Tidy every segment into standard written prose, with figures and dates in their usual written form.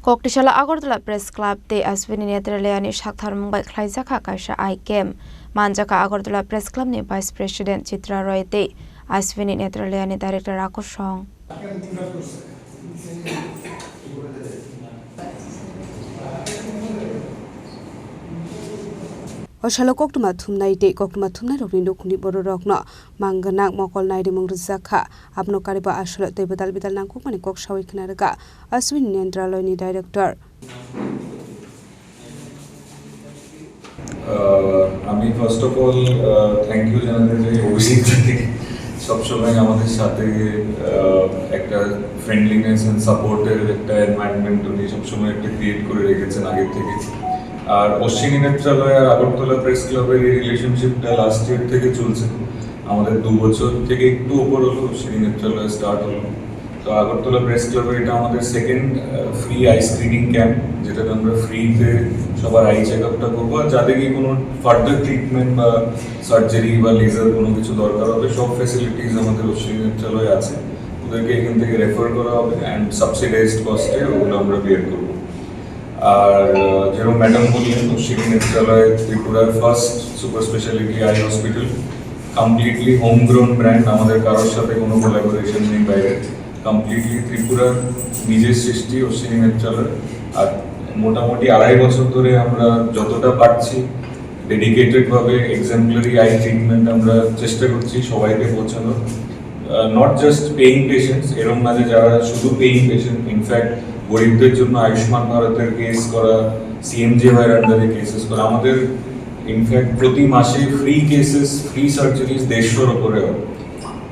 Koktishala Agortala Press Club de Aswini Netraliani Shakhtar Mumbai Khlaijaka Kaisha ICAM Manjaka Agortala Press Club ni Vice President Chitra Roy de Aswini Netraliani Director Rakushong Oshala koktuma thumnai de koktuma thumnai rokni nokni boro rokno mangganak mokol naide mongrjaka apno kariba ashala tei bedal bedal nangkuk mani kok sawi khnaraga Aswini Netraloi ni director আমি first of all thank you জানাতে চাই অভিষেক থেকে সবসময় আমাদের সাথে একটা friendliness and সাপোর্টের একটা এনভায়রনমেন্ট উনি সবসময় একটা ক্রিয়েট করে রেখেছেন আগে থেকে আর অশ্বিনী নেত্রালয় আর আগরতলা প্রেস ক্লাবের এই রিলেশনশিপটা লাস্ট ইয়ার থেকে চলছে আমাদের 2 বছর থেকে একটু উপর হলো অশ্বিনী নেত্রালয় স্টার্ট হলো তো আগরতলা প্রেস ক্লাবের এটা আমাদের second free eye screening camp যেটা আমরা ফ্রিতে সবার আই চেক আপটা করবো আর যাদেরকে কোনো ফার্দার ট্রিটমেন্ট বা সার্জারি বা লেজার কোনো কিছু দরকার হবে সব ফ্যাসিলিটিস আমাদের অশ্বিনী নেত্রালয়ে আছে ওদেরকে এখান থেকে রেফার করা হবে অ্যান্ড সাবসিডাইজড কস্টে ওগুলো আমরা বিয়ার করবো আর যেরকম ম্যাডাম বললেন অশ্বিনী নেত্রালয় ত্রিপুরার first super speciality eye hospital completely home grown brand আমাদের কারোর সাথে কোনো কোলাবোরেশন নেই বাইরে কমপ্লিটলি ত্রিপুরার নিজের সৃষ্টি অশ্বিনী নেত্রালয় আর মোটামুটি 2.5 বছর ধরে আমরা যতটা পারছি ডেডিকেটেডভাবে এক্সাম্পলারি আই ট্রিটমেন্ট আমরা চেষ্টা করছি সবাইকে পৌঁছানোর নট জাস্ট পেইং পেশেন্টস এরকম না যে যারা শুধু পেইং পেশেন্ট ইনফ্যাক্ট গরিবদের জন্য আয়ুষ্মান ভারতের কেস করা সিএমজেওয়াইয়ের আন্ডারে কেসেস করা আমাদের ইনফ্যাক্ট প্রতি মাসে ফ্রি কেসেস ফ্রি সার্জারিজ 150-এর উপরে হয়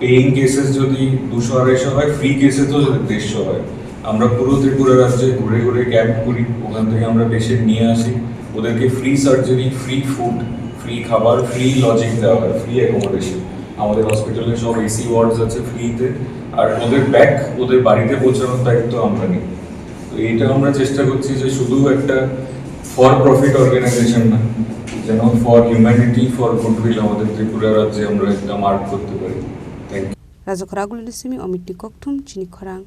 পেইং কেসেস যদি 200-250 হয় ফ্রি কেসেসও যদি 150 হয় আমরা পুরো ত্রিপুরা রাজ্যে ঘুরে ঘুরে ক্যাম্প করি ওখান থেকে আমরা পেশেন্ট নিয়ে আসি ওদেরকে free surgery free food free খাবার ফ্রি লজিং দেওয়া হয় ফ্রি অ্যাকোমোডেশন আমাদের হসপিটালে সব এসি ওয়ার্ডস আছে ফ্রিতে আর ওদের ব্যাক ওদের বাড়িতে পৌঁছানোর দায়িত্ব আমরা নিই তো এইটা আমরা চেষ্টা করছি যে শুধু একটা ফর প্রফিট অর্গানাইজেশন না যেন ফর হিউম্যানিটি ফর গুডউইল আমাদের ত্রিপুরা রাজ্যে আমরা একটা মার্ক করতে পারি thank you Raja Khoragul Simi Omit Nikokthum Chini Khorang